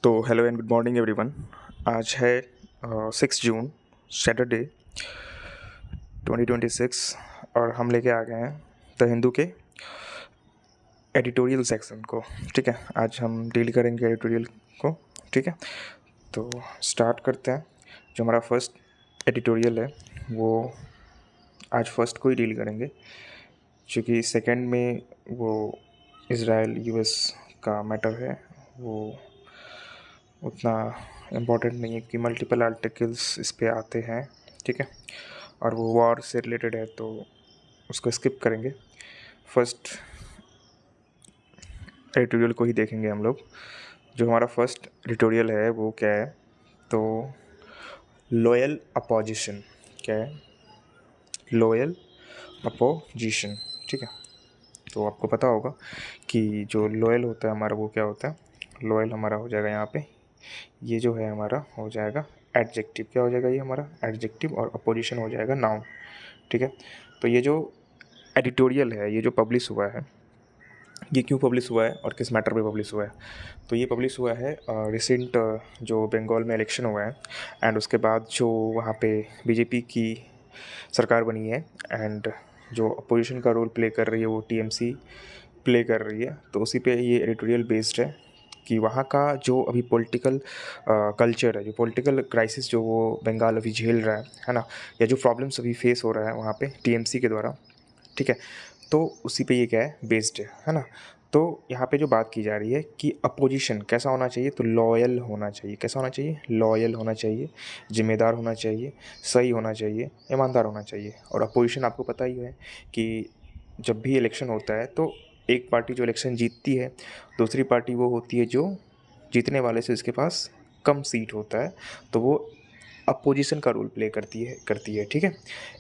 तो hello and good morning everyone. आज है 6 जून, सैटरडे 2026 और हम लेके आ गए हैं द हिंदू के एडिटोरियल सेक्शन को। ठीक है, आज हम डील करेंगे एडिटोरियल को। ठीक है, तो स्टार्ट करते हैं। जो हमारा फर्स्ट एडिटोरियल है वो आज फर्स्ट को ही डील करेंगे, क्योंकि सेकंड में वो इज़राइल यूएस का मैटर है, वो उतना इम्पोर्टेंट नहीं है कि मल्टीपल आर्टिकल्स इस पे आते हैं। ठीक है, और वो वॉर से रिलेटेड है तो उसको स्किप करेंगे। फर्स्ट एडिटोरियल को ही देखेंगे हम लोग। जो हमारा फर्स्ट एडिटोरियल है वो क्या है, तो लॉयल अपोजिशन। क्या है? Loyal opposition. ठीक है, तो आपको पता होगा कि जो लॉयल होता है हमारा वो क्या होता है। लॉयल हमारा हो जाएगा यहाँ पे, ये जो है हमारा हो जाएगा एडजेक्टिव। क्या हो जाएगा? ये हमारा एडजेक्टिव, और अपोजिशन हो जाएगा नाउन। ठीक है, तो ये जो एडिटोरियल है, ये जो पब्लिश हुआ है, ये क्यों पब्लिश हुआ है और किस मैटर पे पब्लिश हुआ है? तो ये पब्लिश हुआ है रिसेंट जो बंगाल में इलेक्शन हुआ है, एंड उसके बाद जो वहाँ पे बीजेपी की सरकार बनी है, एंड जो अपोजिशन का रोल प्ले कर रही है वो टीएमसी प्ले कर रही है। तो उसी पे ये एडिटोरियल बेस्ड है कि वहाँ का जो अभी पॉलिटिकल कल्चर है, जो पॉलिटिकल क्राइसिस जो वो बंगाल अभी झेल रहा है ना, या जो प्रॉब्लम्स अभी फेस हो रहा है वहाँ पे टीएमसी के द्वारा। ठीक है, तो उसी पे ये क्या है, बेस्ड है ना। तो यहाँ पे जो बात की जा रही है कि अपोजिशन कैसा होना चाहिए, तो लॉयल होना चाहिए। कैसा होना चाहिए? लॉयल होना चाहिए, जिम्मेदार होना चाहिए, सही होना चाहिए, ईमानदार होना चाहिए। और अपोजिशन आपको पता ही है कि जब भी इलेक्शन होता है तो एक पार्टी जो इलेक्शन जीतती है, दूसरी पार्टी वो होती है जो जीतने वाले से इसके पास कम सीट होता है, तो वो अपोजिशन का रोल प्ले करती है। ठीक है,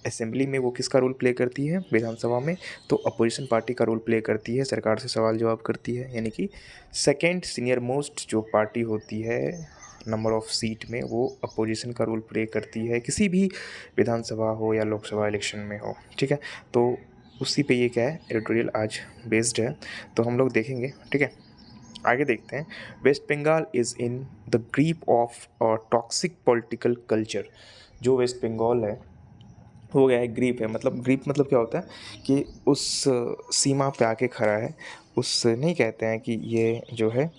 असेंबली में वो किसका रोल प्ले करती है? विधानसभा में तो अपोजिशन पार्टी का रोल प्ले करती है, सरकार से सवाल जवाब करती है। यानी कि सेकंड सीनियर मोस्ट जो पार्टी होती है नंबर ऑफ सीट में, वो अपोजिशन का रोल प्ले करती है, किसी भी विधानसभा हो या लोकसभा इलेक्शन में हो। ठीक है, तो उसी पे ये क्या है, एडिटोरियल आज बेस्ड है, तो हम लोग देखेंगे। ठीक है, आगे देखते हैं। West Bengal is in the grip of a toxic political culture. जो वेस्ट बंगाल है वो क्या है? ग्रीप है। मतलब ग्रीप मतलब क्या होता है कि उस सीमा पे आके खड़ा है। उस नहीं कहते हैं कि ये जो है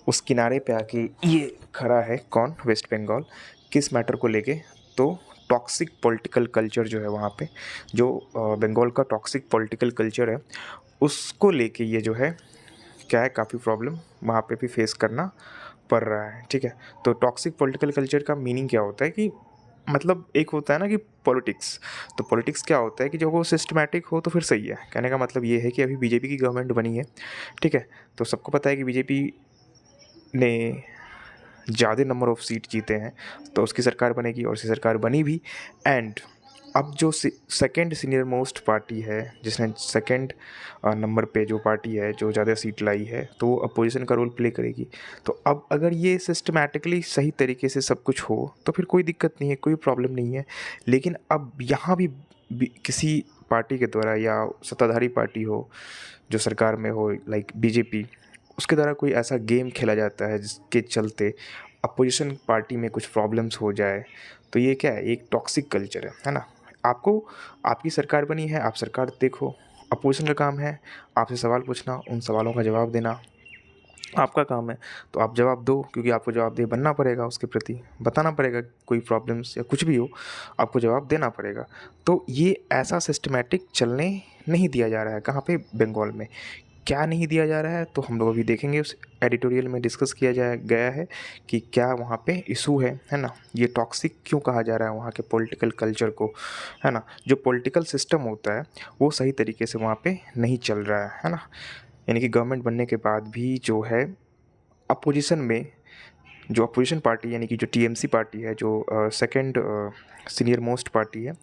उस किनारे पे आके ये खड़ा है। कौन? वेस्ट बंगाल। किस मैटर को लेके? तो टॉक्सिक पॉलिटिकल कल्चर जो है वहाँ पे, जो बंगाल का टॉक्सिक पॉलिटिकल कल्चर है, उसको लेके ये जो है क्या है, काफ़ी प्रॉब्लम वहाँ पे भी फेस करना पड़ रहा है। ठीक है, तो टॉक्सिक पॉलिटिकल कल्चर का मीनिंग क्या होता है कि मतलब एक होता है ना कि पॉलिटिक्स, तो पॉलिटिक्स क्या होता है कि जब वो सिस्टमैटिक हो तो फिर सही है। कहने का मतलब ये है कि अभी बीजेपी की गवर्नमेंट बनी है। ठीक है, तो सबको पता है कि बीजेपी ने ज़्यादा नंबर ऑफ़ सीट जीते हैं, तो उसकी सरकार बनेगी, और उसकी सरकार बनी भी। एंड अब जो सेकंड सीनियर मोस्ट पार्टी है, जिसने सेकंड नंबर पे जो पार्टी है जो ज़्यादा सीट लाई है, तो वो अपोजिशन का रोल प्ले करेगी। तो अब अगर ये सिस्टमैटिकली सही तरीके से सब कुछ हो तो फिर कोई दिक्कत नहीं है, कोई प्रॉब्लम नहीं है। लेकिन अब यहाँ भी किसी पार्टी के द्वारा, या सत्ताधारी पार्टी हो जो सरकार में हो, लाइक बीजेपी, उसके द्वारा कोई ऐसा गेम खेला जाता है जिसके चलते अपोजिशन पार्टी में कुछ प्रॉब्लम्स हो जाए, तो ये क्या है? एक टॉक्सिक कल्चर है ना। आपको, आपकी सरकार बनी है, आप सरकार देखो। अपोजिशन का काम है आपसे सवाल पूछना, उन सवालों का जवाब देना आपका काम है। तो आप जवाब दो, क्योंकि आपको जवाबदेह बनना पड़ेगा, उसके प्रति बताना पड़ेगा। कोई प्रॉब्लम्स या कुछ भी हो, आपको जवाब देना पड़ेगा। तो ये ऐसा सिस्टमैटिक चलने नहीं दिया जा रहा है। कहाँ पे? बंगाल में। क्या नहीं दिया जा रहा है तो हम लोग अभी देखेंगे। उस एडिटोरियल में डिस्कस किया जाए गया है कि क्या वहाँ पे इशू है ना। ये टॉक्सिक क्यों कहा जा रहा है वहाँ के पॉलिटिकल कल्चर को, है ना। जो पॉलिटिकल सिस्टम होता है वो सही तरीके से वहाँ पे नहीं चल रहा है ना। यानी कि गवर्नमेंट बनने के बाद भी जो है अपोजिशन में, जो अपोजिशन पार्टी यानी कि जो टीएमसी पार्टी है, जो सेकंड सीनियर मोस्ट पार्टी है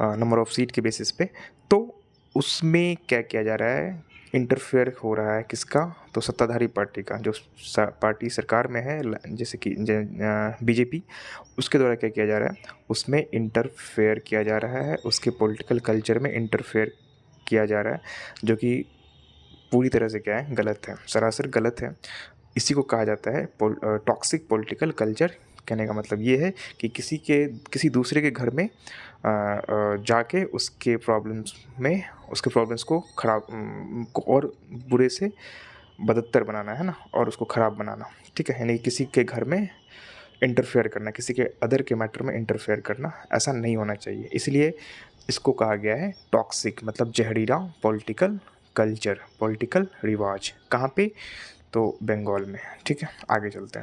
नंबर ऑफ़ सीट के बेसिस पे, तो उसमें क्या किया जा रहा है? इंटरफेयर हो रहा है। किसका? तो सत्ताधारी पार्टी का, जो पार्टी सरकार में है, जैसे कि बीजेपी, उसके द्वारा क्या किया जा रहा है? उसमें इंटरफेयर किया जा रहा है, उसके पॉलिटिकल कल्चर में इंटरफेयर किया जा रहा है, जो कि पूरी तरह से क्या है? गलत है, सरासर गलत है। इसी को कहा जाता है टॉक्सिक पॉलिटिकल कल्चर। कहने का मतलब ये है कि किसी दूसरे के घर में जाके उसके प्रॉब्लम्स को खराब को और बुरे से बदतर बनाना है ना, और उसको ख़राब बनाना, ठीक है। यानी किसी के घर में इंटरफेयर करना, किसी के अदर के मैटर में इंटरफेयर करना, ऐसा नहीं होना चाहिए। इसलिए इसको कहा गया है टॉक्सिक, मतलब जहरीला पॉलिटिकल कल्चर, पॉलिटिकल रिवाज। कहाँ पे? तो बंगाल में, ठीक है। आगे चलते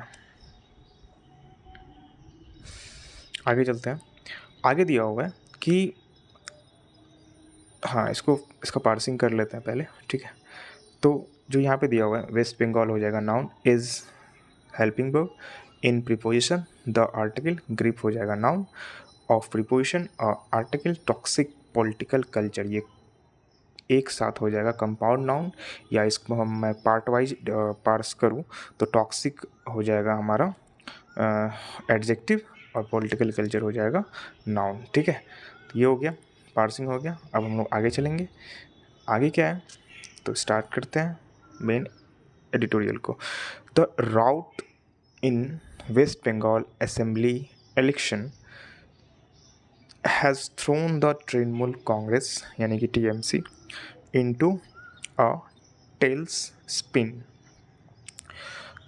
हैं। आगे दिया हुआ है कि हाँ, इसका पार्सिंग कर लेते हैं पहले, ठीक है। तो जो यहाँ पे दिया हुआ है, वेस्ट बंगाल हो जाएगा noun, is helping verb, in preposition the article, grip हो जाएगा noun, of preposition article, toxic political culture, ये एक साथ हो जाएगा कंपाउंड नाउन। या इसको मैं पार्ट वाइज पार्स करूँ तो टॉक्सिक हो जाएगा हमारा एडजेक्टिव, और पॉलिटिकल कल्चर हो जाएगा नाउन, ठीक है। तो ये हो गया, पार्सिंग हो गया। अब हम लोग आगे चलेंगे। आगे क्या है, तो स्टार्ट करते हैं मेन एडिटोरियल को। The rout in West Bengal assembly election has thrown the Trinamool Congress यानी कि TMC into a tailspin.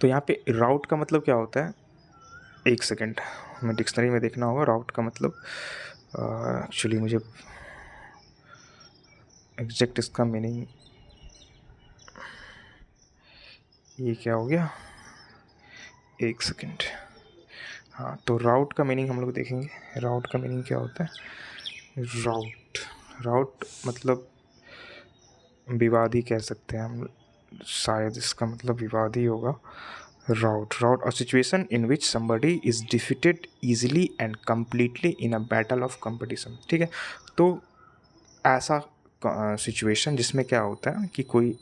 तो यहाँ पे राउट का मतलब क्या होता है, एक सेकेंड, मैं डिक्शनरी में देखना होगा राउट का मतलब। एक्चुअली मुझे एग्जैक्ट इसका मीनिंग, ये क्या हो गया, एक सेकेंड। हाँ, तो राउट का मीनिंग हम लोग देखेंगे। राउट का मीनिंग क्या होता है? राउट मतलब विवाद ही कह सकते हैं हम, शायद इसका मतलब विवाद ही होगा। Rout a situation in which somebody is defeated easily and completely in a battle of competition, ठीक है। तो ऐसा सिचुएशन जिसमें क्या होता है कि कोई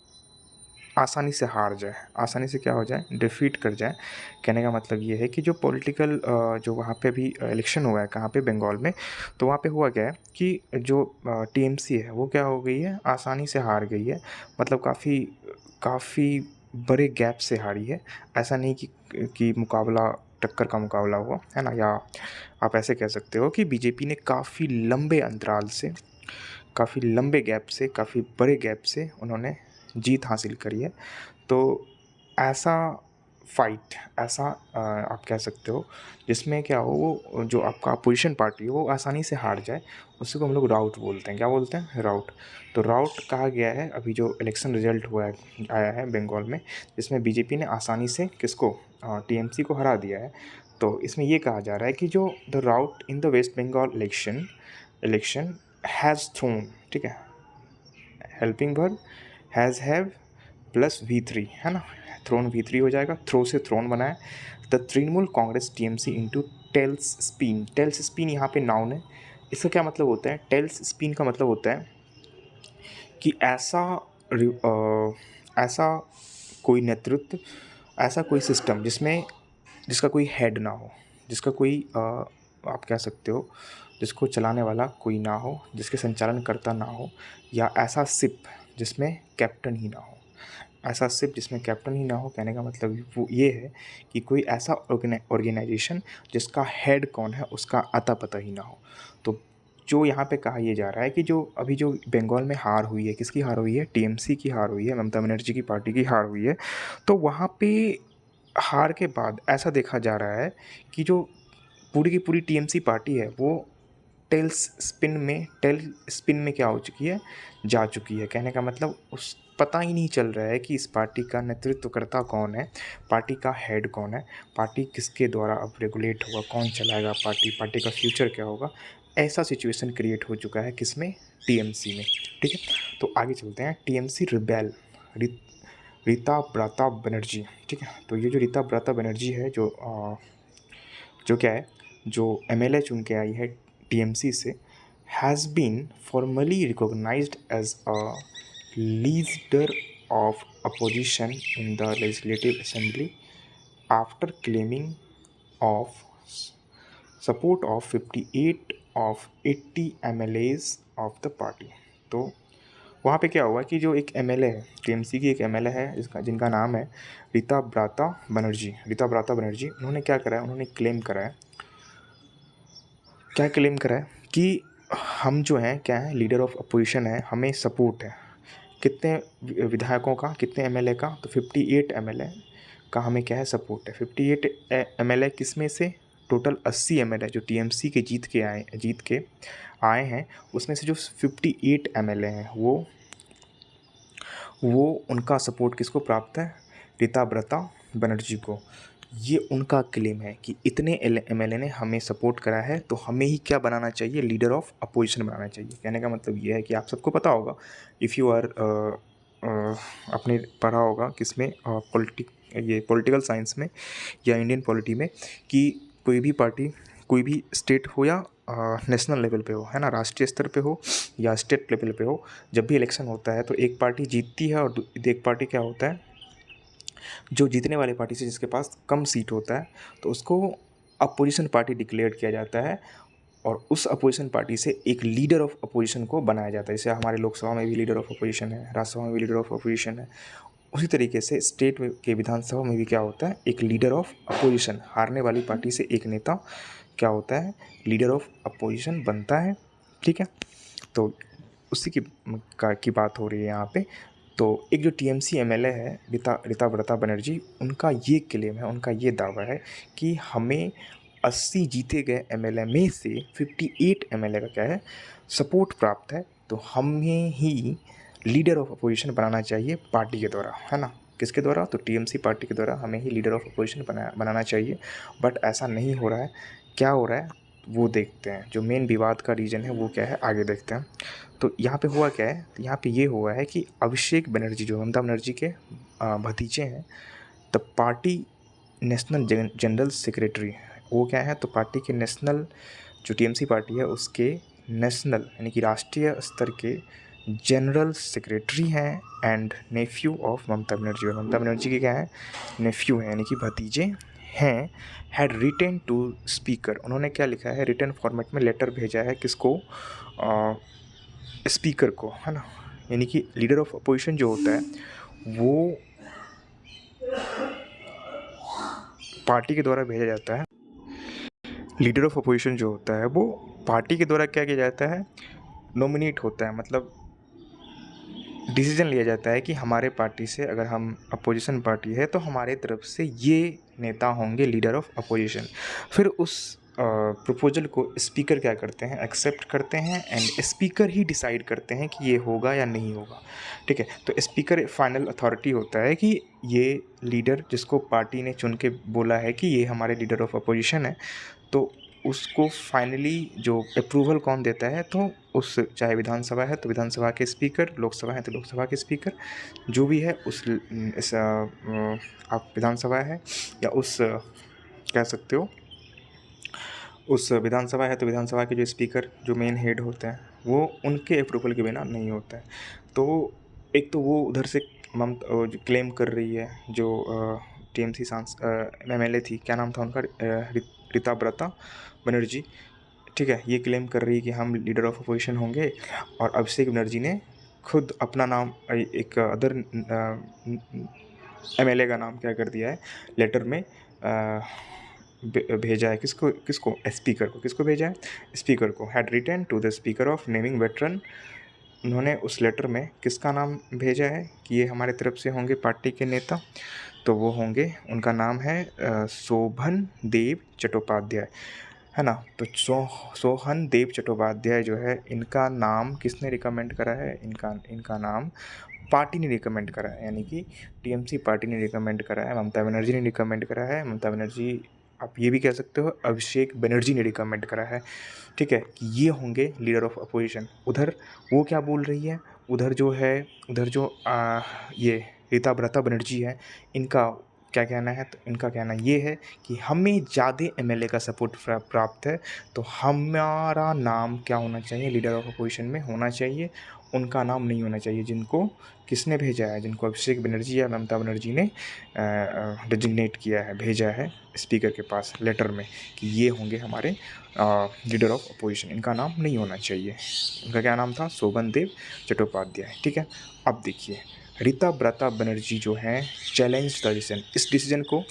आसानी से हार जाए, आसानी से क्या हो जाए, डिफीट कर जाए। कहने का मतलब ये है कि जो पॉलिटिकल जो वहाँ पे भी इलेक्शन हुआ है, कहाँ पे, बंगाल में, तो वहाँ पे हुआ क्या है कि जो टीएमसी है वो क्या हो गई है, आसानी से हार गई है। मतलब काफ़ी काफ़ी बड़े गैप से हारी है। ऐसा नहीं कि मुकाबला, टक्कर का मुकाबला हुआ है ना, या आप ऐसे कह सकते हो कि बीजेपी ने काफ़ी लंबे अंतराल से, काफ़ी लंबे गैप से, काफ़ी बड़े गैप से उन्होंने जीत हासिल करी है। तो ऐसा फाइट, ऐसा आप कह सकते हो जिसमें क्या हो, वो जो आपका अपोजिशन पार्टी हो वो आसानी से हार जाए, उसी को हम लोग राउट बोलते हैं। क्या बोलते हैं? राउट। तो राउट कहा गया है अभी जो इलेक्शन रिजल्ट हुआ है, आया है बंगाल में, जिसमें बीजेपी ने आसानी से किसको, टीएमसी को हरा दिया है। तो इसमें ये कहा जा रहा है कि जो the rout in the West Bengal election has thrown, ठीक है, helping verb has, have plus V3 है ना, थ्रोन V3 हो जाएगा, थ्रो से थ्रोन बनाए the Trinamool Congress TMC into tailspin. Tailspin यहाँ पे नाउन है। इसका क्या मतलब होता है? टेल्स स्पिन का मतलब होता है कि ऐसा कोई नेतृत्व, ऐसा कोई सिस्टम जिसका कोई हेड ना हो, जिसका कोई आप कह सकते हो जिसको चलाने वाला कोई ना हो, जिसके संचालन करता ना हो, या ऐसा सिप जिसमें कैप्टन ही ना हो। ऐसा सिर्फ जिसमें कैप्टन ही ना हो, कहने का मतलब वो ये है कि कोई ऐसा ऑर्गेनाइजेशन जिसका हेड कौन है उसका अता पता ही ना हो। तो जो यहाँ पे कहा यह जा रहा है कि जो अभी जो बंगाल में हार हुई है, किसकी हार हुई है? टीएमसी की हार हुई है, ममता बनर्जी की पार्टी की हार हुई है। तो वहाँ पे हार के बाद ऐसा देखा जा रहा है कि जो पूरी की पूरी टीएमसी पार्टी है वो टेल स्पिन में क्या हो चुकी है, जा चुकी है। कहने का मतलब उस पता ही नहीं चल रहा है कि इस पार्टी का नेतृत्वकर्ता कौन है, पार्टी का हेड कौन है, पार्टी किसके द्वारा अब रेगुलेट होगा, कौन चलाएगा पार्टी, पार्टी का फ्यूचर क्या होगा। ऐसा सिचुएशन क्रिएट हो चुका है किसमें? टीएमसी में, ठीक है। तो आगे चलते हैं। टीएमसी रिबेल, रीता ब्राता बनर्जी, ठीक है। तो ये जो रीता ब्राता बनर्जी है, जो क्या है, जो एमएलए चुन के आई है टीएमसी से, has been formally recognised as a leader of opposition in the legislative assembly after claiming of support of 58 of 80 MLAs of the party. तो वहाँ पे क्या हुआ कि जो एक एमएलए है, टीएमसी की एक एमएलए है जिनका नाम है रीता ब्राता बनर्जी, उन्होंने क्या करा है, उन्होंने क्लेम करा है, क्या क्लेम करा है कि हम जो हैं क्या है, लीडर ऑफ अपोजिशन है, हमें सपोर्ट है। कितने विधायकों का, कितने एमएलए का, तो 58 एमएलए का हमें क्या है, सपोर्ट है। 58 एमएलए किस में से, टोटल 80 एमएलए जो टीएमसी के जीत के आए हैं, उसमें से जो 58 एमएलए हैं वो उनका सपोर्ट किसको प्राप्त है, रीता ब्रता बनर्जी को। ये उनका क्लेम है कि इतने एमएलए ने हमें सपोर्ट करा है, तो हमें ही क्या बनाना चाहिए, लीडर ऑफ अपोजिशन बनाना चाहिए। कहने का मतलब ये है कि आप सबको पता होगा, इफ़ यू आर आपने पढ़ा होगा किसमें, पॉलिटिकल साइंस में या इंडियन पॉलिटी में, कि कोई भी पार्टी, कोई भी स्टेट हो या नेशनल लेवल पे हो, है ना, राष्ट्रीय स्तर पे हो या स्टेट लेवल पे हो, जब भी इलेक्शन होता है तो एक पार्टी जीतती है और एक पार्टी क्या होता है, जो जीतने वाले पार्टी से जिसके पास कम सीट होता है, तो उसको अपोजिशन पार्टी डिक्लेयर किया जाता है और उस अपोजिशन पार्टी से एक लीडर ऑफ अपोजिशन को बनाया जाता है। जैसे हमारे लोकसभा में भी लीडर ऑफ अपोजिशन है, राज्यसभा में भी लीडर ऑफ अपोजिशन है, उसी तरीके से स्टेट के विधानसभा में भी क्या होता है, एक लीडर ऑफ अपोजिशन, हारने वाली पार्टी से एक नेता क्या होता है, लीडर ऑफ अपोजिशन बनता है। ठीक है, तो उसी की बात हो रही है यहाँ पे। तो एक जो टीएमसी एमएलए है रीता ब्रता बनर्जी, उनका ये क्लेम है, उनका ये दावा है कि हमें 80 जीते गए एमएलए में से 58 एमएलए का क्या है, सपोर्ट प्राप्त है, तो हमें ही लीडर ऑफ अपोजिशन बनाना चाहिए पार्टी के द्वारा, है ना। किसके द्वारा, तो टीएमसी पार्टी के द्वारा हमें ही लीडर ऑफ अपोजिशन बनाना चाहिए। बट ऐसा नहीं हो रहा है। क्या हो रहा है वो देखते हैं, जो मेन विवाद का रीज़न है वो क्या है, आगे देखते हैं। तो यहाँ पे हुआ क्या है, यहाँ पे ये हुआ है कि अभिषेक बनर्जी जो ममता बनर्जी के भतीजे हैं, the party national general secretary, वो क्या है, तो पार्टी के नेशनल, जो टीएमसी पार्टी है उसके नेशनल यानी कि राष्ट्रीय स्तर के जनरल सेक्रेटरी हैं एंड नेफ्यू ऑफ ममता बनर्जी, और ममता बनर्जी के क्या है, नेफ्यू हैं यानी कि भतीजे हैं, हैड रिटन टू स्पीकर, उन्होंने क्या लिखा है, रिटन फॉर्मेट में लेटर भेजा है, किसको, स्पीकर को, है ना। यानी कि लीडर ऑफ अपोजिशन जो होता है वो पार्टी के द्वारा भेजा जाता है, लीडर ऑफ अपोजिशन जो होता है वो पार्टी के द्वारा क्या किया जाता है, नॉमिनेट होता है, मतलब डिसीजन लिया जाता है कि हमारे पार्टी से, अगर हम अपोजिशन पार्टी है तो हमारे तरफ से ये नेता होंगे लीडर ऑफ अपोजिशन। फिर उस प्रपोजल को स्पीकर क्या करते हैं, एक्सेप्ट करते हैं एंड स्पीकर ही डिसाइड करते हैं कि ये होगा या नहीं होगा। ठीक है, तो स्पीकर फाइनल अथॉरिटी होता है कि ये लीडर जिसको पार्टी ने चुन के बोला है कि ये हमारे लीडर ऑफ अपोजिशन है, तो उसको फाइनली जो अप्रूवल कौन देता है, तो उस, चाहे विधानसभा है तो विधानसभा के स्पीकर, लोकसभा है तो लोकसभा के स्पीकर, जो भी है आप विधानसभा है या उस कह सकते हो, उस विधानसभा है तो विधानसभा के जो स्पीकर, जो मेन हेड होते हैं, वो उनके अप्रूवल के बिना नहीं होता है। तो एक तो वो उधर से जो क्लेम कर रही है, जो टीएमसी एमएलए थी, क्या नाम था उनका, रीता ब्रता बनर्जी। ठीक है, ये क्लेम कर रही है कि हम लीडर ऑफ अपोजिशन होंगे, और अभिषेक बनर्जी ने खुद अपना नाम एक अदर एमएलए का नाम क्या कर दिया है, लेटर में भेजा है, किसको किसको स्पीकर को, किसको भेजा है, स्पीकर को, had written to the speaker of naming veteran. उन्होंने उस लेटर में किसका नाम भेजा है कि ये हमारे तरफ से होंगे पार्टी के नेता, तो वो होंगे, उनका नाम है शोभन देव चट्टोपाध्याय, है ना। तो सोहन देव चट्टोपाध्याय जो है, इनका नाम किसने रिकमेंड करा है, इनका नाम पार्टी ने रिकमेंड करा है, यानी कि टीएमसी पार्टी ने रिकमेंड करा है, ममता बनर्जी ने रिकमेंड करा है, ममता बनर्जी, आप ये भी कह सकते हो अभिषेक बनर्जी ने रिकमेंड करा है। ठीक है, कि ये होंगे लीडर ऑफ अपोजिशन। उधर वो क्या बोल रही है, उधर जो है, उधर जो ये रीता ब्रता बनर्जी है, इनका क्या कहना है, तो इनका कहना ये है कि हमें ज़्यादा एमएलए का सपोर्ट प्राप्त है, तो हमारा नाम क्या होना चाहिए, लीडर ऑफ अपोजिशन में होना चाहिए, उनका नाम नहीं होना चाहिए जिनको किसने भेजा है, जिनको अभिषेक बनर्जी या ममता बनर्जी ने डिजिग्नेट किया है, भेजा है स्पीकर के पास लेटर में कि ये होंगे हमारे लीडर ऑफ अपोजिशन, इनका नाम नहीं होना चाहिए। उनका क्या नाम था, शोभन देव चट्टोपाध्याय। ठीक है, अब देखिए रीता ब्रता बनर्जी जो हैं चैलेंज द डिसीजन, इस डिसीजन को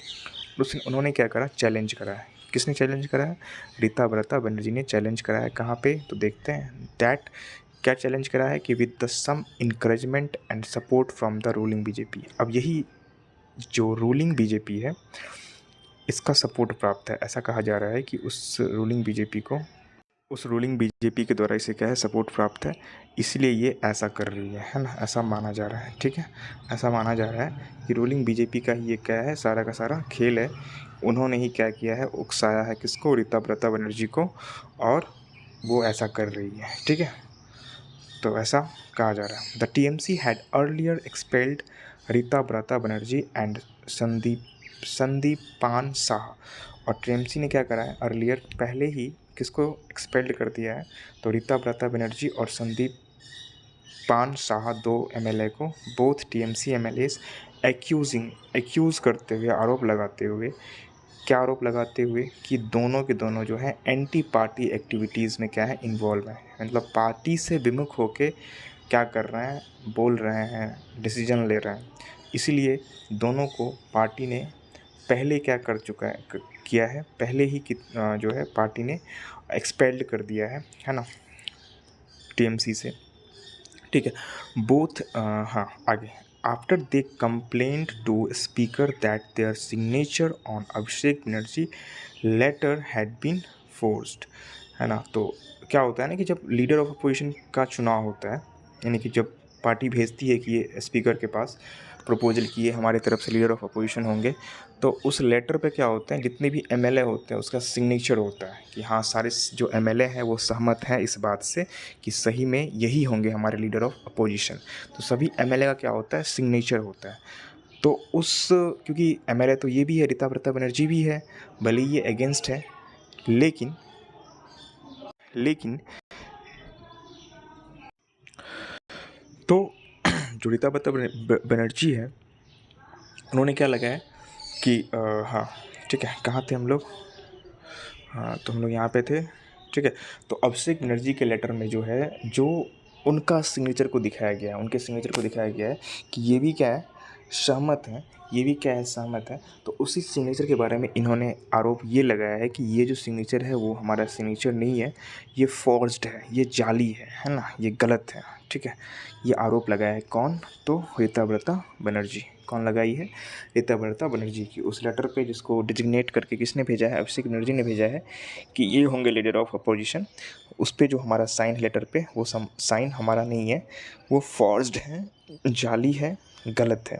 उन्होंने क्या करा, चैलेंज करा है। किसने चैलेंज करा है, रीता ब्रता बनर्जी ने चैलेंज करा है। कहाँ पे, तो देखते हैं दैट क्या चैलेंज करा है कि with the some encouragement and support from the ruling BJP. अब यही जो रूलिंग बीजेपी है इसका सपोर्ट प्राप्त है, ऐसा कहा जा रहा है कि उस रूलिंग बीजेपी के द्वारा इसे क्या है, सपोर्ट प्राप्त है, इसलिए ये ऐसा कर रही है ना, ऐसा माना जा रहा है। ठीक है, ऐसा माना जा रहा है कि रूलिंग बीजेपी का ही ये क्या है, सारा का सारा खेल है, उन्होंने ही क्या किया है, उकसाया है किसको, रीता ब्रता बनर्जी को, और वो ऐसा कर रही है। ठीक है, तो ऐसा कहा जा रहा है। The TMC had earlier expelled Rita Brata Banerjee and Sandipan Shah, और टीएमसी ने क्या करा है, अर्लियर पहले ही किसको एक्सपेल्ड कर दिया है, तो रीता ब्रता बनर्जी और संदीपान शाह, दो एमएलए को, बोथ टीएमसी एमएलएस एक्यूज़ करते हुए, आरोप लगाते हुए, क्या आरोप लगाते हुए कि दोनों के दोनों जो है एंटी पार्टी एक्टिविटीज़ में क्या है, इन्वॉल्व है, मतलब पार्टी से विमुख होके क्या कर रहे हैं, बोल रहे हैं, डिसीजन ले रहे हैं। इसीलिए दोनों को पार्टी ने पहले क्या कर चुका है, किया है, पहले ही जो है पार्टी ने एक्सपेल्ड कर दिया है ना, टीएमसी से। ठीक है, बोथ हाँ आगे, after the complaint to speaker that their signature on Abhishek Banerjee letter had been forced, है ना। तो क्या होता है ना कि जब लीडर ऑफ अपोजिशन का चुनाव होता है, यानी कि जब पार्टी भेजती है कि ये स्पीकर के पास प्रपोजल किए हमारे तरफ से लीडर ऑफ अपोजिशन होंगे, तो उस लेटर पे क्या होता है, जितने भी एमएलए होते हैं उसका सिग्नेचर होता है कि हाँ सारे जो एमएलए हैं वो सहमत हैं इस बात से कि सही में यही होंगे हमारे लीडर ऑफ अपोजिशन। तो सभी एमएलए का क्या होता है, सिग्नेचर होता है। तो उस क्योंकि एमएलए तो ये भी है, रीता ब्रता बनर्जी भी है, भले ही ये अगेंस्ट है, लेकिन तो जो रीता ब्रता बनर्जी है उन्होंने क्या लगाया कि हाँ ठीक है, कहाँ थे हम लोग, हाँ तो हम लोग यहाँ पे थे। ठीक है, तो अभिषेक बनर्जी के लेटर में जो है, जो उनका सिग्नेचर को दिखाया गया है, उनके सिग्नेचर को दिखाया गया है कि ये भी क्या है, सहमत है, ये भी क्या है, सहमत है। तो उसी सिग्नेचर के बारे में इन्होंने आरोप ये लगाया है कि ये जो सिग्नेचर है वो हमारा सिग्नेचर नहीं है, ये फॉर्ज्ड है, ये जाली है ना, ये गलत है। ठीक है, ये आरोप लगाया है कौन, तो रीता ब्रता बनर्जी। कौन लगाई है, रीता ब्रता बनर्जी की। उस लेटर पे जिसको डिजिग्नेट करके किसने भेजा है, अभिषेक बनर्जी ने भेजा है कि ये होंगे लीडर ऑफ अपोजिशन, उस पर जो हमारा साइन लेटर पे, वो साइन हमारा नहीं है, वो फॉर्ज्ड है, जाली है, गलत है।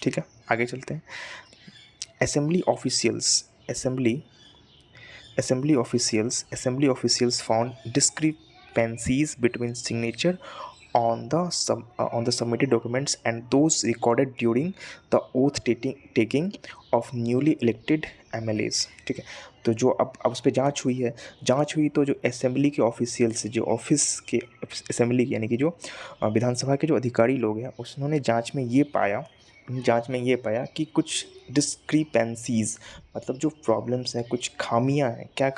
ठीक है, आगे चलते हैं। Assembly officials assembly officials found discrepancies between signature on the submitted documents and those recorded during the oath taking of newly elected MLAs। ठीक है, तो जो अब उस पर जांच हुई तो जो असेंबली के ऑफिशियल्स, जो ऑफिस के असेंबली यानी कि जो विधानसभा के जो अधिकारी लोग हैं, उसने जांच में ये पाया कि कुछ डिस्क्रिपेंसीज, मतलब जो प्रॉब्लम्स हैं, कुछ खामियां हैं। क्या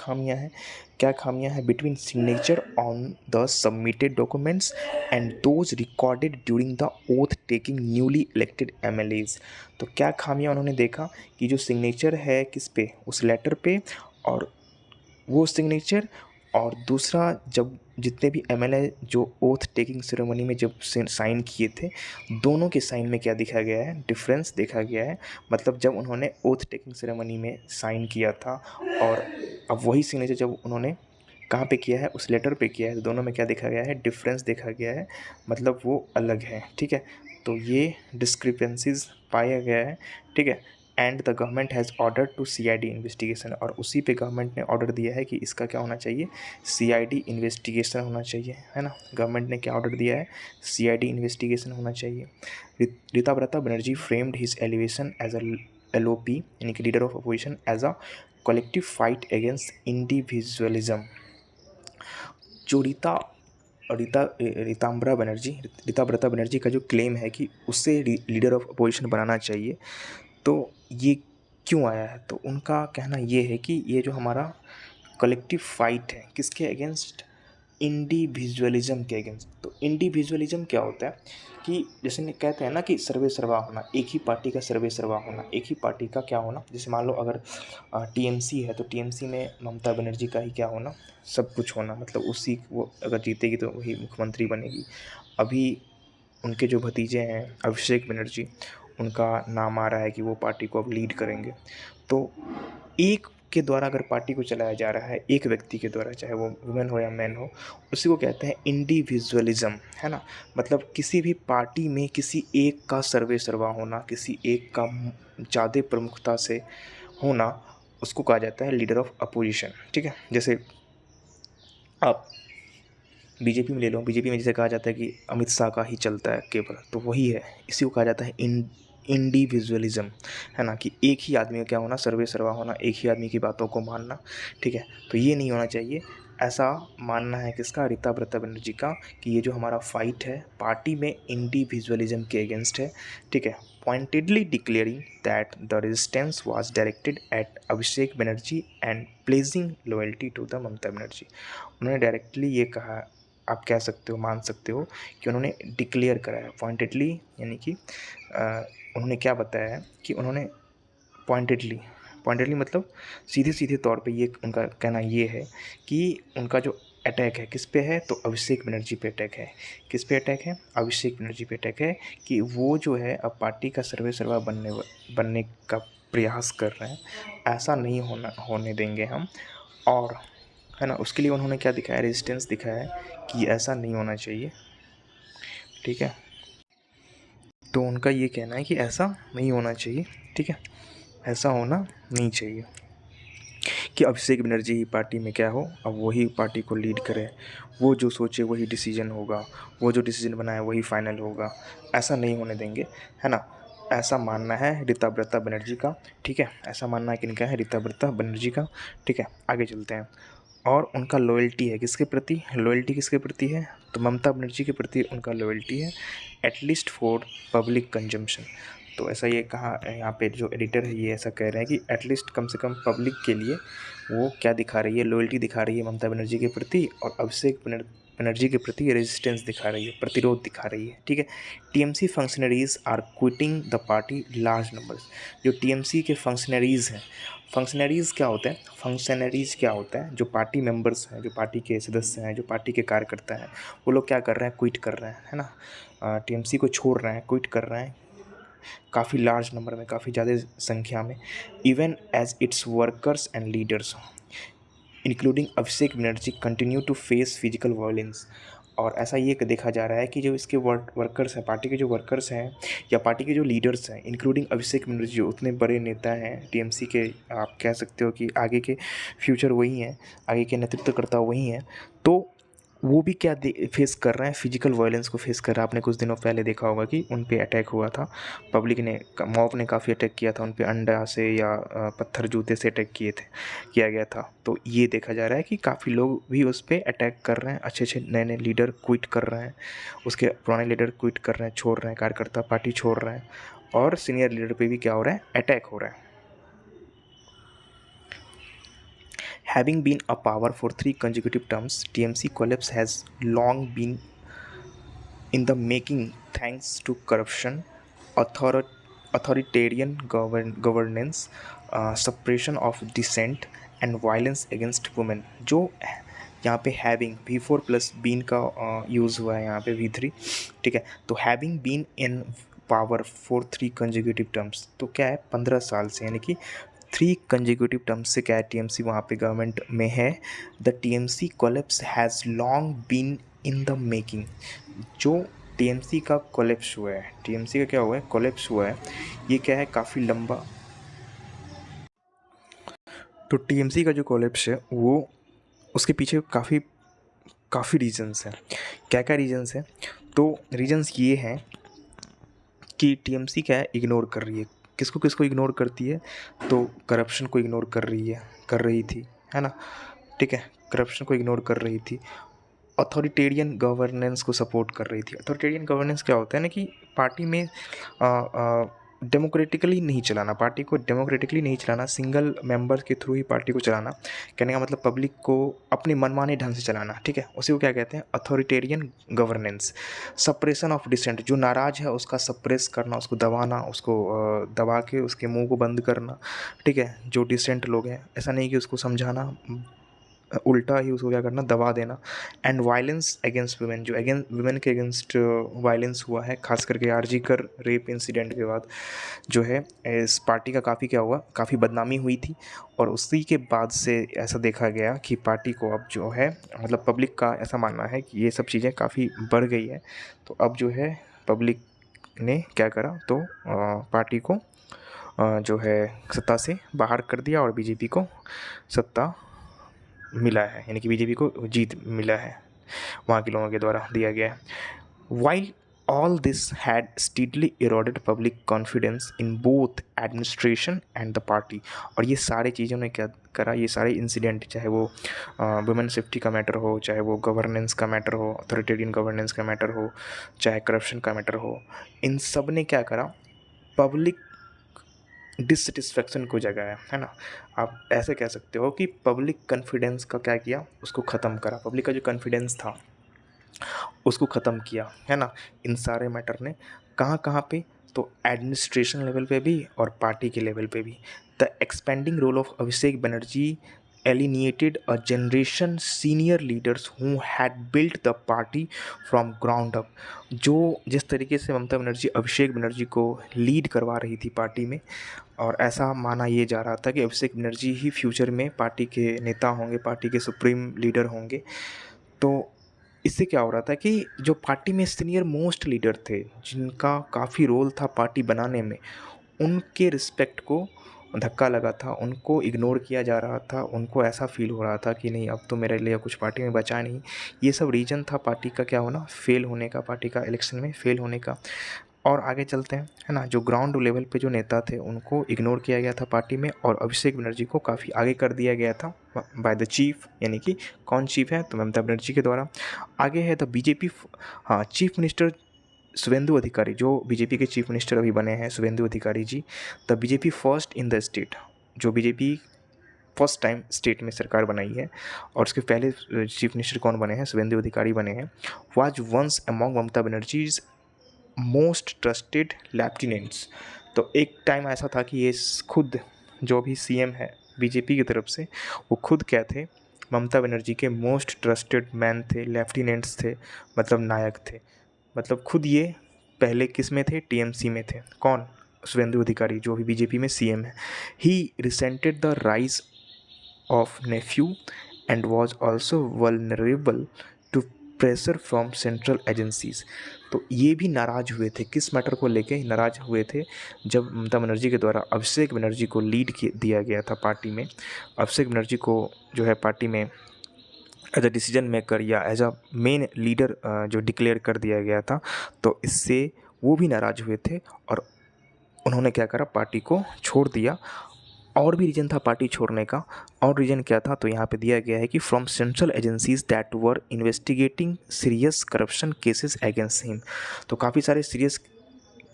खामियां हैं between signature on the submitted documents and those recorded during the oath taking newly elected MLAs. तो क्या खामियां उन्होंने देखा कि जो सिग्नेचर है किस पे, उस लेटर पे, और वो सिग्नेचर, और दूसरा जब जितने भी एमएलए जो ओथ टेकिंग सेरेमनी में जब साइन किए थे, दोनों के साइन में क्या देखा गया है, डिफरेंस देखा गया है। मतलब जब उन्होंने ओथ टेकिंग सेरेमनी में साइन किया था, और अब वही सिग्नेचर जब उन्होंने कहाँ पे किया है, उस लेटर पे किया है, तो दोनों में क्या देखा गया है, डिफरेंस देखा गया है, मतलब वो अलग है। ठीक है, तो ये डिस्क्रिपेंसीज पाया गया है। ठीक है, and the government has order to CID investigation, और उसी पे गवर्नमेंट ने ऑर्डर दिया है कि इसका क्या होना चाहिए, सीआईडी इन्वेस्टिगेशन होना चाहिए, है ना। गवर्नमेंट ने क्या ऑर्डर दिया है, सीआईडी इन्वेस्टिगेशन होना चाहिए। Rita Brata Banerjee framed his elevation as a LOP यानी कि leader of opposition as a collective fight against individualism. जो रीताम्बरा बनर्जी का जो क्लेम है कि उससे लीडर ऑफ अपोजिशन बनाना चाहिए, तो ये क्यों आया है? तो उनका कहना ये है कि ये जो हमारा कलेक्टिव फाइट है किसके अगेंस्ट? इंडिविजुअलिज्म के अगेंस्ट। तो इंडिविजुअलिज्म क्या होता है कि जैसे कहते हैं ना कि सर्वे सर्वा होना, एक ही पार्टी का सर्वे सर्वा होना, एक ही पार्टी का क्या होना। जैसे मान लो अगर TMC है तो TMC में ममता बनर्जी का ही क्या होना, सब कुछ होना, मतलब उसी वो अगर जीतेगी तो वही मुख्यमंत्री बनेगी। अभी उनके जो भतीजे हैं अभिषेक बनर्जी, उनका नाम आ रहा है कि वो पार्टी को अब लीड करेंगे। तो एक के द्वारा अगर पार्टी को चलाया जा रहा है, एक व्यक्ति के द्वारा, चाहे वो वुमेन हो या मैन हो, उसी को कहते हैं इंडिविजुअलिज्म, है ना। मतलब किसी भी पार्टी में किसी एक का सर्वे सर्वा होना, किसी एक का ज़्यादा प्रमुखता से होना, उसको कहा जाता है लीडर ऑफ अपोजिशन। ठीक है, जैसे आप बीजेपी में ले लो, बीजेपी में जैसे कहा जाता है कि अमित शाह का ही चलता है केवल, तो वही है, इसी को कहा जाता है इंडिविजुअलिज्म, है ना, कि एक ही आदमी का क्या होना, सर्वे सर्वा होना, एक ही आदमी की बातों को मानना। ठीक है, तो ये नहीं होना चाहिए। ऐसा मानना है किसका? रीता बनर्जी का, कि ये जो हमारा फाइट है पार्टी में इंडिविजुअलिज्म के अगेंस्ट है। ठीक है, pointedly declaring that the resistance was directed at Abhishek Banerjee and pledging loyalty to the Mamata Banerjee. उन्होंने डायरेक्टली ये कहा, आप कह सकते हो, मान सकते हो कि उन्होंने डिक्लेयर करा है पॉइंटेडली, यानी कि उन्होंने क्या बताया है कि उन्होंने पॉइंटेडली मतलब सीधे सीधे तौर पे ये उनका कहना ये है कि उनका जो अटैक है किस पे है? तो अभिषेक बनर्जी पे अटैक है। किस पे अटैक है? अभिषेक बनर्जी पे अटैक है कि वो जो है अब पार्टी का सर्वे सर्वा बनने का प्रयास कर रहे हैं। ऐसा नहीं होने देंगे हम। और है ना, उसके लिए उन्होंने क्या दिखाया? रेजिस्टेंस दिखाया है कि ऐसा नहीं होना चाहिए। ठीक है, तो उनका ये कहना है कि ऐसा नहीं होना चाहिए। ठीक है, ऐसा होना नहीं चाहिए कि अभिषेक बनर्जी ही पार्टी में क्या हो, अब वही पार्टी को लीड करे, वो जो सोचे वही डिसीजन होगा, वो जो डिसीजन बनाए वही फाइनल होगा। ऐसा नहीं होने देंगे, है ना। ऐसा मानना है रीताब्रता बनर्जी का। ठीक है, ऐसा मानना है किनका है? रीताब्रता बनर्जी का। ठीक है, आगे चलते हैं। और उनका लॉयल्टी है किसके प्रति? लॉयल्टी किसके प्रति है? तो ममता बनर्जी के प्रति उनका लॉयल्टी है, एटलीस्ट फॉर पब्लिक कंजम्पशन। तो ऐसा ये कहा, यहाँ पे जो एडिटर है ये ऐसा कह रहे हैं कि एटलीस्ट कम से कम पब्लिक के लिए वो क्या दिखा रही है? लॉयल्टी दिखा रही है ममता बनर्जी के प्रति, और अभिषेक बनर्जी के प्रति रेजिस्टेंस दिखा रही है, प्रतिरोध दिखा रही है। ठीक है, TMC functionaries are quitting the party large numbers. जो TMC के फंक्शनरीज़ हैं, फंक्शनरीज़ क्या होते हैं? फंक्शनरीज़ क्या होता है? जो पार्टी मेंबर्स हैं, जो पार्टी के सदस्य हैं, जो पार्टी के कार्यकर्ता हैं, वो लोग क्या कर रहे हैं? क्विट कर रहे हैं, है ना। TMC को छोड़ रहे हैं, क्विट कर रहे हैं काफ़ी लार्ज नंबर में, काफ़ी ज़्यादा संख्या में। Even as its workers and leaders including Abhishek Banerjee continue to face physical violence. और ऐसा ये देखा जा रहा है कि जो इसके वर्कर्स हैं, पार्टी के जो वर्कर्स हैं या पार्टी के जो लीडर्स हैं, इंक्लूडिंग अभिषेक बनर्जी, जो उतने बड़े नेता हैं TMC के, आप कह सकते हो कि आगे के फ्यूचर वही हैं, आगे के नेतृत्वकर्ता वही हैं। तो वो भी क्या फेस कर रहे हैं? फिजिकल वायलेंस को फेस कर रहा है। आपने कुछ दिनों पहले देखा होगा कि उन पे अटैक हुआ था, पब्लिक ने, मॉब ने काफ़ी अटैक किया था उन पे, अंडा से या पत्थर जूते से अटैक किया गया था। तो ये देखा जा रहा है कि काफ़ी लोग भी उस पर अटैक कर रहे हैं, अच्छे अच्छे नए नए लीडर क्विट कर रहे हैं, उसके पुराने लीडर क्विट कर रहे हैं, छोड़ रहे हैं, कार्यकर्ता पार्टी छोड़ रहे हैं, और सीनियर लीडर पे भी क्या हो रहा है? अटैक हो रहा है। Having been a power for 3 consecutive terms, TMC collapse has long been in the making thanks to corruption, author- authoritarian governance, suppression of dissent and violence against women। जो यहाँ पे हैविंग V4 प्लस बीन का use हुआ है यहाँ पे V3। ठीक है, तो having been in power for 3 consecutive terms, तो क्या है? 15 साल से, यानी कि 3 consecutive terms से क्या है? TMC वहाँ पे गवर्नमेंट में है। The TMC collapse has long been in the making. जो TMC का कोलेप्स हुआ है, TMC का क्या हुआ है? कोलेप्स हुआ है। ये क्या है? काफ़ी लंबा। तो TMC का जो कोलेप्स है वो, उसके पीछे काफ़ी काफ़ी रीजंस हैं। क्या क्या रीजंस हैं? तो रीजंस ये हैं कि TMC क्या है? इग्नोर कर रही है किसको किसको इग्नोर करती है, तो करप्शन को इग्नोर कर रही थी, है ना, ठीक है, करप्शन को इग्नोर कर रही थी, अथॉरिटेरियन गवर्नेंस को सपोर्ट कर रही थी। अथॉरिटेरियन गवर्नेंस क्या होता है ना, कि पार्टी में डेमोक्रेटिकली नहीं चलाना, पार्टी को डेमोक्रेटिकली नहीं चलाना, सिंगल मेंबर के थ्रू ही पार्टी को चलाना, कहने का मतलब पब्लिक को अपने मनमाने ढंग से चलाना, ठीक है, उसी को क्या कहते हैं, authoritarian governance. Suppression of dissent, जो नाराज़ है उसका सप्रेस करना, उसको दबाना, उसको दबा के उसके मुंह को बंद करना, ठीक है, जो डिसेंट लोग हैं, ऐसा नहीं कि उसको समझाना, उल्टा ही उसको क्या करना, दबा देना। एंड वायलेंस अगेंस्ट वुमेन, जो वुमेन के अगेंस्ट वायलेंस हुआ है, खास करके आरजी कर रेप इंसिडेंट के बाद जो है इस पार्टी का काफ़ी क्या हुआ, काफ़ी बदनामी हुई थी। और उसी के बाद से ऐसा देखा गया कि पार्टी को अब जो है, मतलब पब्लिक का ऐसा मानना है कि ये सब चीज़ें काफ़ी बढ़ गई है, तो अब जो है पब्लिक ने क्या करा, तो पार्टी को जो है सत्ता से बाहर कर दिया और बीजेपी को सत्ता मिला है, यानी कि बीजेपी को जीत मिला है, वहाँ के लोगों के द्वारा दिया गया है। While all this had steadily eroded public confidence in both administration and the party, और ये सारी चीज़ों ने क्या करा, ये सारे इंसिडेंट, चाहे वो वुमेन सेफ्टी का मैटर हो, चाहे वो गवर्नेंस का मैटर हो, अथॉरिटेरियन गवर्नेंस का मैटर हो, चाहे करप्शन का मैटर हो, इन सब ने क्या करा, पब्लिक डिससेटिस्फेक्शन को जगाया, है ना। आप ऐसे कह सकते हो कि पब्लिक कॉन्फिडेंस का क्या किया, उसको ख़त्म करा, पब्लिक का जो कॉन्फिडेंस था उसको ख़त्म किया, है ना, इन सारे मैटर ने। कहाँ कहाँ पे, तो एडमिनिस्ट्रेशन लेवल पे भी और पार्टी के लेवल पे भी। The expanding role of Abhishek Banerjee alienated a generation senior leaders who had built the party from ground up। जो जिस तरीके से ममता बनर्जी अभिषेक बनर्जी को लीड करवा रही थी पार्टी में, और ऐसा माना ये जा रहा था कि अभिषेक बनर्जी ही फ्यूचर में पार्टी के नेता होंगे, पार्टी के सुप्रीम लीडर होंगे। तो इससे क्या हो रहा था कि जो पार्टी में सीनियर मोस्ट लीडर थे, जिनका काफ़ी रोल था पार्टी बनाने में, उनके रिस्पेक्ट को धक्का लगा था, उनको इग्नोर किया जा रहा था, उनको ऐसा फील हो रहा था कि नहीं, अब तो मेरे लिए कुछ पार्टी में बचा नहीं। ये सब रीज़न था पार्टी का क्या होना, फेल होने का, पार्टी का इलेक्शन में फेल होने का। और आगे चलते हैं, है ना, जो ग्राउंड लेवल पे जो नेता थे उनको इग्नोर किया गया था पार्टी में, और अभिषेक बनर्जी को काफ़ी आगे कर दिया गया था बाय द चीफ, यानी कि कौन चीफ है, तो ममता बनर्जी के द्वारा। आगे है द बीजेपी, हाँ, चीफ मिनिस्टर शुभेंदु अधिकारी, जो बीजेपी के चीफ मिनिस्टर अभी बने हैं, Suvendu Adhikari ji. The BJP first in the state, जो बीजेपी फर्स्ट टाइम स्टेट में सरकार बनाई है, और उसके पहले चीफ मिनिस्टर कौन बने हैं, शुभेंदु अधिकारी बने हैं। Was once among Mamata Banerjee's most trusted lieutenants. तो एक टाइम ऐसा था कि ये खुद जो भी सीएम है बीजेपी की तरफ से, वो खुद क्या थे, ममता बनर्जी के मोस्ट ट्रस्टेड मैन थे, लेफ्टिनेंट्स थे, मतलब नायक थे। मतलब खुद ये पहले किस में थे, टीएमसी में थे। कौन, शुभेंदु अधिकारी, जो भी बीजेपी में सीएम है। He resented the rise of nephew and was also vulnerable to pressure from central agencies. तो ये भी नाराज़ हुए थे, किस मैटर को लेके नाराज़ हुए थे, जब ममता बनर्जी के द्वारा अभिषेक बनर्जी को लीड दिया गया था पार्टी में, अभिषेक बनर्जी को जो है पार्टी में एज अ डिसीजन मेकर या एज अ मेन लीडर जो डिक्लेयर कर दिया गया था। तो इससे वो भी नाराज़ हुए थे और उन्होंने क्या करा, पार्टी को छोड़ दिया। और भी रीज़न था पार्टी छोड़ने का, और रीज़न क्या था, तो यहाँ पे दिया गया है कि from central agencies that were investigating serious corruption cases against him. तो काफ़ी सारे सीरियस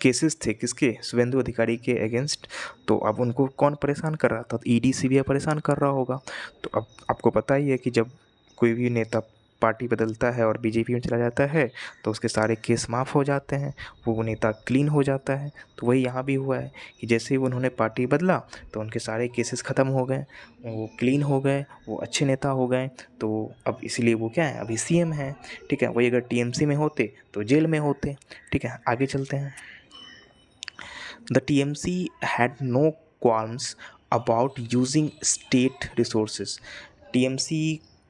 केसेस थे किसके, शुभेंदु अधिकारी के अगेंस्ट। तो अब उनको कौन परेशान कर रहा था, तो ईडी सीबीआई परेशान कर रहा होगा। तो अब आपको पता ही है कि जब कोई भी नेता पार्टी बदलता है और बीजेपी में चला जाता है तो उसके सारे केस माफ़ हो जाते हैं, वो नेता क्लीन हो जाता है। तो वही यहाँ भी हुआ है कि जैसे ही उन्होंने पार्टी बदला तो उनके सारे केसेस ख़त्म हो गए, वो क्लीन हो गए, वो अच्छे नेता हो गए। तो अब इसलिए वो क्या है, अभी सीएम हैं, ठीक है। वही अगर टीएमसी में होते तो जेल में होते, ठीक है। आगे चलते हैं। The TMC had no qualms about using state resources। TMC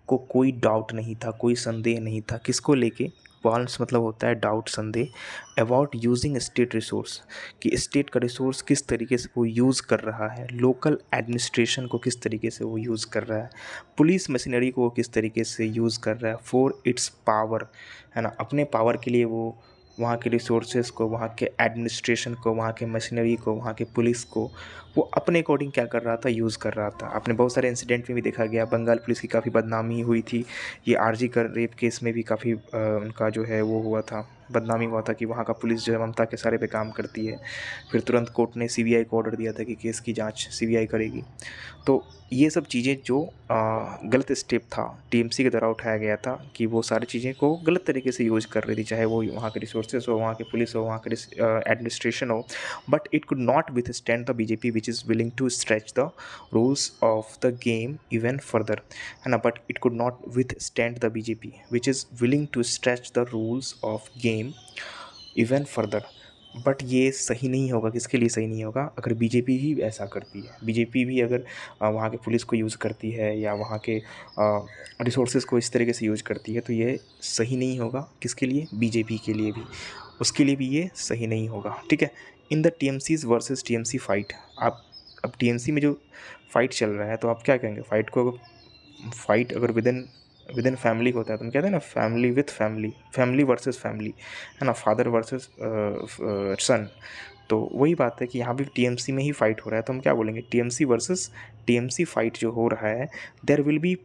को कोई डाउट नहीं था, कोई संदेह नहीं था, किसको लेके, क्वाल्म्स मतलब होता है डाउट, संदेह, अबाउट यूजिंग स्टेट रिसोर्स, कि स्टेट का रिसोर्स किस तरीके से वो यूज़ कर रहा है, लोकल एडमिनिस्ट्रेशन को किस तरीके से वो यूज़ कर रहा है, पुलिस मशीनरी को वो किस तरीके से यूज़ कर रहा है, फॉर इट्स पावर, है ना, अपने पावर के लिए वो वहाँ के रिसोर्सेज को, वहाँ के एडमिनिस्ट्रेशन को, वहाँ के मशीनरी को, वहाँ के पुलिस को वो अपने अकॉर्डिंग क्या कर रहा था, यूज़ कर रहा था। आपने बहुत सारे इंसिडेंट में भी देखा गया, बंगाल पुलिस की काफ़ी बदनामी हुई थी। ये आरजी कर रेप केस में भी काफ़ी उनका जो है वो हुआ था, बदनामी हुआ था कि वहाँ का पुलिस जो है ममता के सारे पे काम करती है। फिर तुरंत कोर्ट ने सीबीआई को ऑर्डर दिया था कि केस की जांच सीबीआई करेगी। तो ये सब चीज़ें जो गलत स्टेप था टीएमसी के द्वारा उठाया गया था कि वो सारी चीज़ें को गलत तरीके से यूज़ कर रही थी, चाहे वो वहाँ के रिसोर्सेज हो, वहाँ के पुलिस हो, वहाँ के एडमिनिस्ट्रेशन हो। But it could not withstand the BJP which is willing to stretch the rules of the game even further, है ना। But it could not withstand the BJP which is willing to stretch the rules of game even further. बट ये सही नहीं होगा, किसके लिए सही नहीं होगा, अगर बीजेपी ही ऐसा करती है। बीजेपी भी अगर वहाँ के पुलिस को यूज़ करती है या वहाँ के रिसोर्सेज को इस तरीके से यूज़ करती है तो ये सही नहीं होगा, किसके लिए, बीजेपी के लिए भी, उसके लिए भी ये सही नहीं होगा, ठीक है। In the TMC's versus TMC fight, आप अब टीएमसी में जो फाइट चल रहा है तो आप क्या कहेंगे, फाइट को फाइट अगर विद इन फैमिली होता है तो हम कहते हैं ना family with family, family versus family, है ना, फादर वर्सेस सन। तो वही बात है कि यहाँ भी टीएमसी में ही फाइट हो रहा है तो हम क्या बोलेंगे, टीएमसी वर्सेस टीएमसी फाइट जो हो रहा है, there will be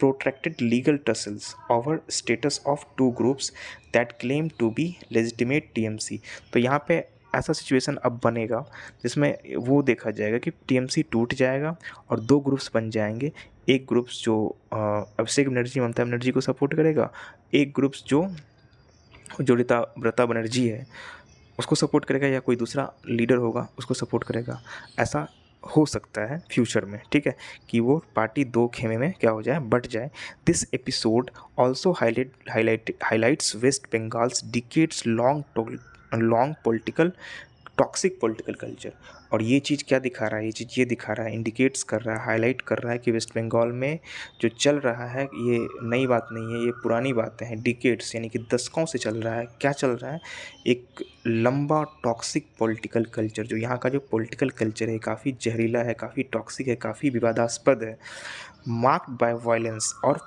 protracted legal tussles over status of two groups that claim to be legitimate TMC। तो यहाँ पे ऐसा सिचुएशन अब बनेगा जिसमें वो देखा जाएगा कि टीएमसी टूट जाएगा और दो ग्रुप्स बन जाएंगे। एक ग्रुप्स जो अभिषेक बनर्जी ममता बनर्जी को सपोर्ट करेगा, एक ग्रुप्स जो रीता बनर्जी है उसको सपोर्ट करेगा, या कोई दूसरा लीडर होगा उसको सपोर्ट करेगा। ऐसा हो सकता है फ्यूचर में, ठीक है, कि वो पार्टी दो खेमे में क्या हो जाए, बट जाए। This episode also highlights West Bengal's decades long political toxic political culture. और ये चीज़ क्या दिखा रहा है, ये चीज़ ये दिखा रहा है, इंडिकेट्स कर रहा है, हाईलाइट कर रहा है कि वेस्ट बंगाल में जो चल रहा है ये नई बात नहीं है, ये पुरानी बातें हैं। डिकेड्स यानी कि दशकों से चल रहा है। क्या चल रहा है, एक लंबा टॉक्सिक पॉलिटिकल कल्चर। जो यहाँ का जो पॉलिटिकल कल्चर है काफ़ी जहरीला है, काफ़ी टॉक्सिक है, काफ़ी विवादास्पद है, मार्क्ड बाय वायलेंस और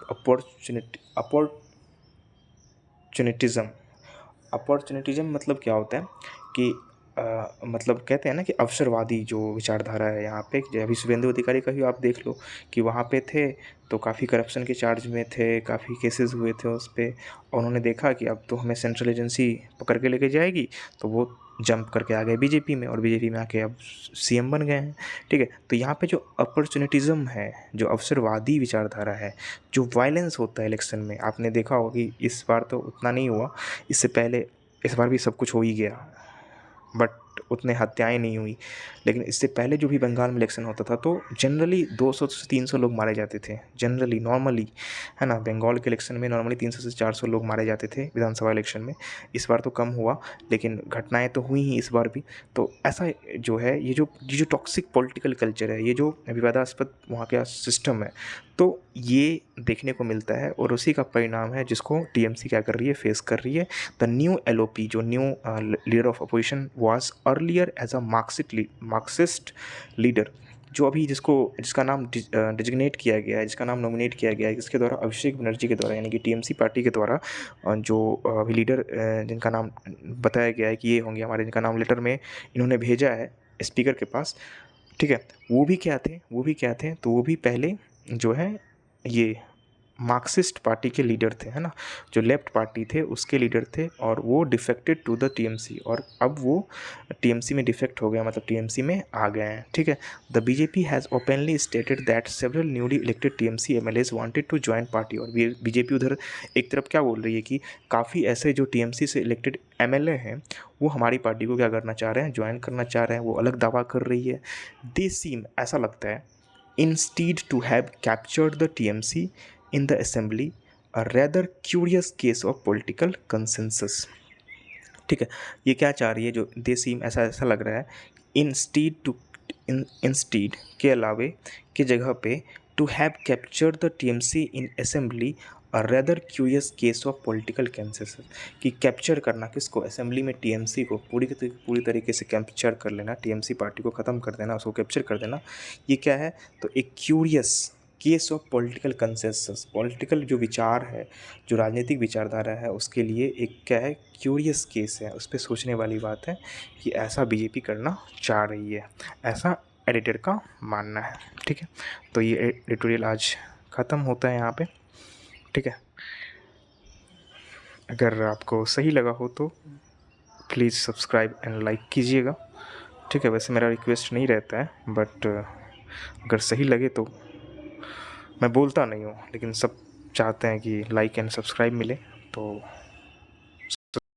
अपॉर्चुनिटिज्म मतलब क्या होता है कि मतलब कहते हैं ना कि अवसरवादी जो विचारधारा है यहाँ पे। अभी शुभेंदु अधिकारी का ही आप देख लो कि वहाँ पे थे तो काफ़ी करप्शन के चार्ज में थे, काफ़ी केसेस हुए थे उस पर, और उन्होंने देखा कि अब तो हमें सेंट्रल एजेंसी पकड़ के लेके जाएगी, तो वो जंप करके आ गए बीजेपी में, और बीजेपी में आके अब सीएम बन गए हैं, ठीक है। तो यहाँ पे जो अपॉर्चुनिटिज्म है, जो अवसरवादी विचारधारा है, जो वायलेंस होता है इलेक्शन में, आपने देखा होगा कि इस बार तो उतना नहीं हुआ, इससे पहले इस बार भी सब कुछ हो ही गया, बट उतने हत्याएं नहीं हुई। लेकिन इससे पहले जो भी बंगाल में इलेक्शन होता था तो जनरली 200 से 300 लोग मारे जाते थे, जनरली नॉर्मली, है ना। बंगाल के इलेक्शन में नॉर्मली 300 से 400 लोग मारे जाते थे विधानसभा इलेक्शन में। इस बार तो कम हुआ, लेकिन घटनाएं तो हुई ही इस बार भी। तो ऐसा जो है, ये जो टॉक्सिक पॉलिटिकल कल्चर है, ये जो विवादास्पद वहाँ का सिस्टम है, तो ये देखने को मिलता है, और उसी का परिणाम है जिसको टीएमसी क्या कर रही है, फेस कर रही है। द न्यू एलओपी, जो new leader of opposition was earlier as a Marxist leader, जो अभी जिसका नाम डिजिग्नेट किया गया है, जिसका नाम नॉमिनेट किया गया है, किसके द्वारा, अभिषेक बनर्जी के द्वारा, यानी कि टीएमसी पार्टी के द्वारा जो अभी लीडर जिनका नाम बताया गया है कि ये होंगे हमारे, जिनका नाम लेटर में इन्होंने भेजा है स्पीकर के पास, ठीक है। वो भी क्या थे, तो वो भी पहले जो है ये मार्क्सिस्ट पार्टी के लीडर थे, है ना, जो लेफ्ट पार्टी थे उसके लीडर थे, और वो डिफेक्टेड टू द टीएमसी, और अब वो टीएमसी में डिफेक्ट हो गया, मतलब टीएमसी में आ गए हैं, ठीक है। The BJP has openly stated that several newly elected TMC MLAs wanted to join party. और बीजेपी उधर एक तरफ क्या बोल रही है कि काफ़ी ऐसे जो टीएमसी से इलेक्टेड एमएलए हैं वो हमारी पार्टी को क्या करना चाह रहे हैं, ज्वाइन करना चाह रहे हैं, वो अलग दावा कर रही है। दे सीम, ऐसा लगता है, instead to have captured the TMC in the assembly, a rather curious case of political consensus। ठीक है, ये क्या चाह रही है, जो दे सीम, ऐसा लग रहा है, इंस्टीड के अलावे के जगह पे, to have captured the TMC in assembly, a rather curious case of political consensus. कि कैप्चर करना किसको, असेंबली में टीएमसी को पूरी तरीके से कैप्चर कर लेना, टीएमसी पार्टी को ख़त्म कर देना, उसको कैप्चर कर देना, ये क्या है, तो एक curious case of political consensus, political जो विचार है, जो राजनीतिक विचारधारा है, उसके लिए एक क्या है, क्यूरियस केस है, उस पे सोचने वाली बात है कि ऐसा बीजेपी करना चाह रही है, ऐसा एडिटर का मानना है। ठीक है, तो ये एडिटोरियल आज ख़त्म होता है यहाँ पे। ठीक है, अगर आपको सही लगा हो तो प्लीज़ सब्सक्राइब एंड लाइक कीजिएगा। ठीक है, वैसे मेरा रिक्वेस्ट नहीं रहता है, बट अगर सही लगे तो, मैं बोलता नहीं हूँ लेकिन सब चाहते हैं कि लाइक एंड सब्सक्राइब मिले, तो